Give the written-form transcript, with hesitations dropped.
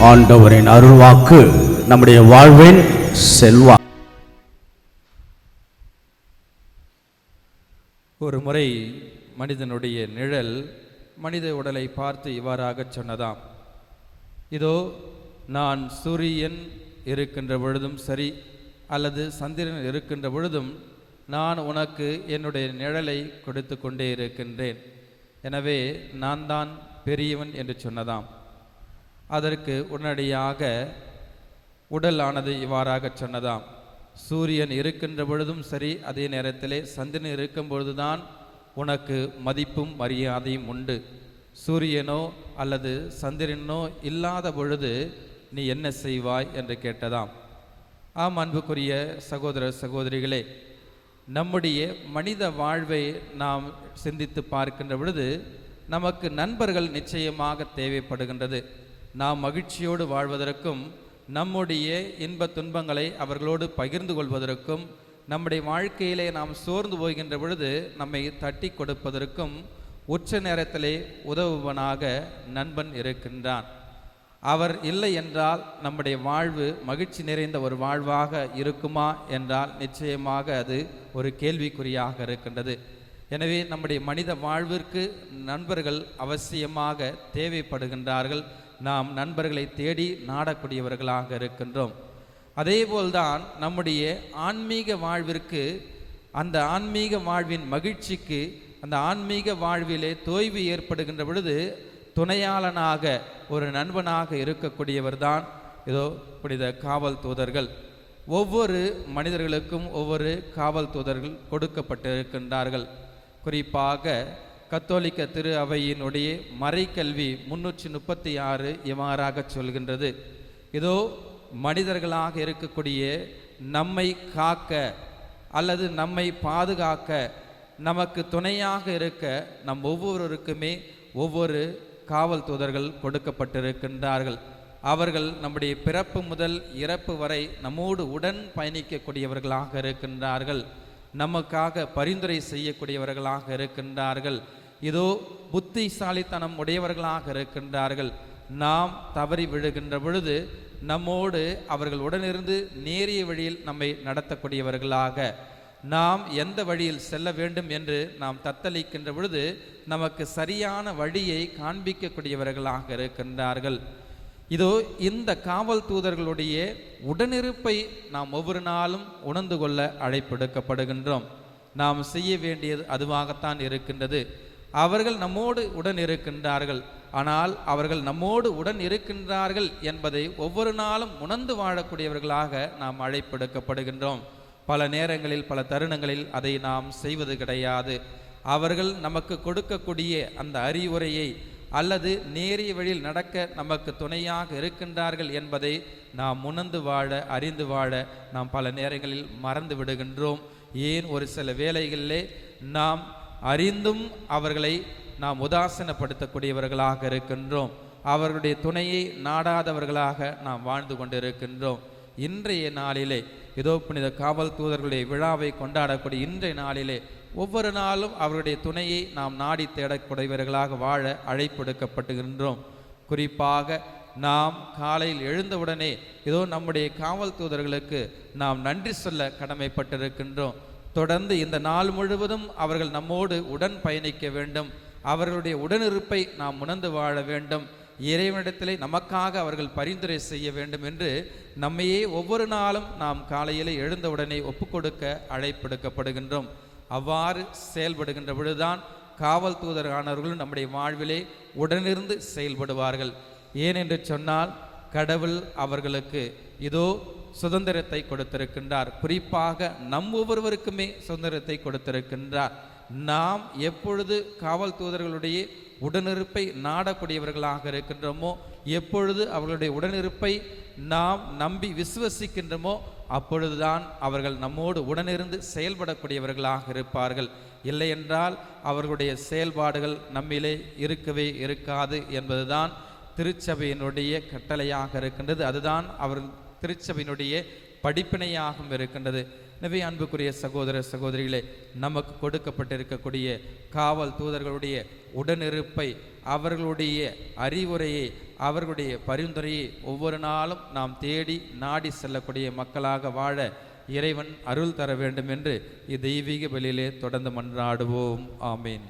ஆண்டவரின் அருள்வாக்கு நம்முடைய வாழ்வின் செல்வா. ஒரு முறை மனிதனுடைய நிழல் மனித உடலை பார்த்து இவ்வாறாக சொன்னதாம்: இதோ நான் சூரியன் இருக்கின்ற பொழுதும் சரி அல்லது சந்திரன் இருக்கின்ற பொழுதும் நான் உனக்கு என்னுடைய நிழலை கொடுத்து கொண்டே இருக்கின்றேன். எனவே நான் தான் பெரியவன் என்று சொன்னதாம். அதற்கு உடனடியாக உடல் ஆனது இவ்வாறாக சொன்னதாம்: சூரியன் இருக்கின்ற பொழுதும் சரி, அதே நேரத்திலே சந்திரன் இருக்கும் பொழுதுதான் உனக்கு மதிப்பும் மரியாதையும் உண்டு. சூரியனோ அல்லது சந்திரனோ இல்லாத பொழுது நீ என்ன செய்வாய் என்று கேட்டதாம். ஆம், அன்புக்குரிய சகோதர சகோதரிகளே, நம்முடைய மனித வாழ்வை நாம் சிந்தித்து பார்க்கின்ற பொழுது நமக்கு நண்பர்கள் நிச்சயமாக தேவைப்படுகின்றது. நாம் மகிழ்ச்சியோடு வாழ்வதற்கும், நம்முடைய இன்ப துன்பங்களை அவர்களோடு பகிர்ந்து கொள்வதற்கும், நம்முடைய வாழ்க்கையிலே நாம் சோர்ந்து போகின்ற பொழுது நம்மை தட்டி கொடுப்பதற்கும் உச்ச நேரத்திலே உதவுவனாக நண்பன் இருக்கின்றான். அவர் இல்லை என்றால் நம்முடைய வாழ்வு மகிழ்ச்சி நிறைந்த ஒரு வாழ்வாக இருக்குமா என்றால் நிச்சயமாக அது ஒரு கேள்விக்குறியாக இருக்கின்றது. எனவே நம்முடைய மனித வாழ்விற்கு நண்பர்கள் அவசியமாக தேவைப்படுகின்றார்கள். நாம் நண்பர்களை தேடி நாடக்கூடியவர்களாக இருக்கின்றோம். அதேபோல்தான் நம்முடைய ஆன்மீக வாழ்விற்கு, அந்த ஆன்மீக வாழ்வின் மகிழ்ச்சிக்கு, அந்த ஆன்மீக வாழ்விலே தொய்வு ஏற்படுகின்ற பொழுது துணையாளனாக ஒரு நண்பனாக இருக்கக்கூடியவர் தான் இதோ புனித காவல் தூதர்கள். ஒவ்வொரு மனிதர்களுக்கும் ஒவ்வொரு காவல் தூதர்கள் கொடுக்கப்பட்டிருக்கின்றார்கள். குறிப்பாக கத்தோலிக்க திரு அவையினுடைய மறைக்கல்வி 336 இவ்வாறாக சொல்கின்றது: இதோ மனிதர்களாக இருக்கக்கூடிய நம்மை காக்க அல்லது நம்மை பாதுகாக்க, நமக்கு துணையாக இருக்க நம் ஒவ்வொருவருக்குமே ஒவ்வொரு காவல் தூதர்கள் கொடுக்கப்பட்டிருக்கின்றார்கள். அவர்கள் நம்முடைய பிறப்பு முதல் இறப்பு வரை நம்மோடு உடன் பயணிக்கக்கூடியவர்களாக இருக்கின்றார்கள். நமக்காக பரிந்துரை செய்யக்கூடியவர்களாக இருக்கின்றார்கள். இதோ புத்திசாலித்தனம் உடையவர்களாக இருக்கின்றார்கள். நாம் தவறி விழுகின்ற பொழுது நம்மோடு அவர்கள் உடனிருந்து நேரிய வழியில் நம்மை நடத்தக்கூடியவர்களாக, நாம் எந்த வழியில் செல்ல வேண்டும் என்று நாம் தத்தளிக்கின்ற பொழுது நமக்கு சரியான வழியை காண்பிக்கக்கூடியவர்களாக இருக்கின்றார்கள். இதோ இந்த காவல் தூதர்களுடைய உடனிருப்பை நாம் ஒவ்வொரு நாளும் உணர்ந்து கொள்ள அழைப்பெடுக்கப்படுகின்றோம். நாம் செய்ய வேண்டியது அதுவாகத்தான் இருக்கின்றது. அவர்கள் நம்மோடு உடன் இருக்கின்றார்கள். ஆனால் அவர்கள் நம்மோடு உடன் இருக்கின்றார்கள் என்பதை ஒவ்வொரு நாளும் உணர்ந்து வாழக்கூடியவர்களாக நாம் அழைப்பெடுக்கப்படுகின்றோம். பல நேரங்களில், பல தருணங்களில் அதை நாம் செய்வது கிடையாது. அவர்கள் நமக்கு கொடுக்கக்கூடிய அந்த அறிவுரையை அல்லது நேரிய வழியில் நடக்க நமக்கு துணையாக இருக்கின்றார்கள் என்பதை நாம் உணர்ந்து வாழ, அறிந்து வாழ நாம் பல நேரங்களில் மறந்து விடுகின்றோம். ஏன் ஒரு சில வேளைகளிலே நாம் அறிந்தும் அவர்களை நாம் உதாசீனப்படுத்தக்கூடியவர்களாக இருக்கின்றோம். அவர்களுடைய துணையை நாடாதவர்களாக நாம் வாழ்ந்து கொண்டிருக்கின்றோம். இன்றைய நாளிலே இதோ புனித காவல் தூதர்களுடைய விழாவை கொண்டாடக்கூடிய இன்றைய நாளிலே ஒவ்வொரு நாளும் அவருடைய துணையை நாம் நாடி தேடக்கூடியவர்களாக வாழ அழைப்பெடுக்கப்பட்டுகின்றோம். குறிப்பாக நாம் காலையில் எழுந்தவுடனே இதோ நம்முடைய காவல் தூதர்களுக்கு நாம் நன்றி சொல்ல கடமைப்பட்டிருக்கின்றோம். தொடர்ந்து இந்த நாள் முழுவதும் அவர்கள் நம்மோடு உடன் பயணிக்க வேண்டும். அவர்களுடைய உடனிருப்பை நாம் உணர்ந்து வாழ வேண்டும். இறைவனிடத்திலே நமக்காக அவர்கள் பரிந்துரை செய்ய வேண்டும் என்று நம்மையே ஒவ்வொரு நாளும் நாம் காலையில் எழுந்தவுடனே ஒப்புக்கொடுக்க அழைப்பெடுக்கப்படுகின்றோம். அவ்வாறு செயல்படுகின்ற பொழுதுதான் காவல் தூதரானவர்களும் நம்முடைய வாழ்விலே உடனிருந்து செயல்படுவார்கள். ஏனென்று சொன்னால் கடவுள் அவர்களுக்கு இதோ சுதந்திரத்தை கொடுத்திருக்கின்றார். குறிப்பாக நம் ஒவ்வொருவருக்குமே சுதந்திரத்தை கொடுத்திருக்கின்றார். நாம் எப்பொழுது காவல் தூதர்களுடைய உடனிருப்பை நாடக்கூடியவர்களாக இருக்கின்றோமோ, எப்பொழுது அவர்களுடைய உடனிருப்பை நாம் நம்பி விசுவசிக்கின்றோமோ, அப்பொழுதுதான் அவர்கள் நம்மோடு உடனிருந்து செயல்படக்கூடியவர்களாக இருப்பார்கள். இல்லை என்றால் அவர்களுடைய செயல்பாடுகள் நம்மிலே இருக்கவே இருக்காது என்பதுதான் திருச்சபையினுடைய கட்டளையாக இருக்கின்றது. அதுதான் அவர் திருச்சபையினுடைய படிப்பினையாகவும் இருக்கின்றது. எனவே அன்புக்குரிய சகோதர சகோதரிகளே, நமக்கு கொடுக்கப்பட்டிருக்கக்கூடிய காவல் தூதர்களுடைய உடனிருப்பை, அவர்களுடைய அறிவுரையை, அவர்களுடைய பரிந்துரையை ஒவ்வொரு நாளும் நாம் தேடி நாடி செல்லக்கூடிய மக்களாக வாழ இறைவன் அருள் தர வேண்டும் என்று இத்தெய்வீக பலியிலே தொடர்ந்து மன்றாடுவோம். ஆமேன்.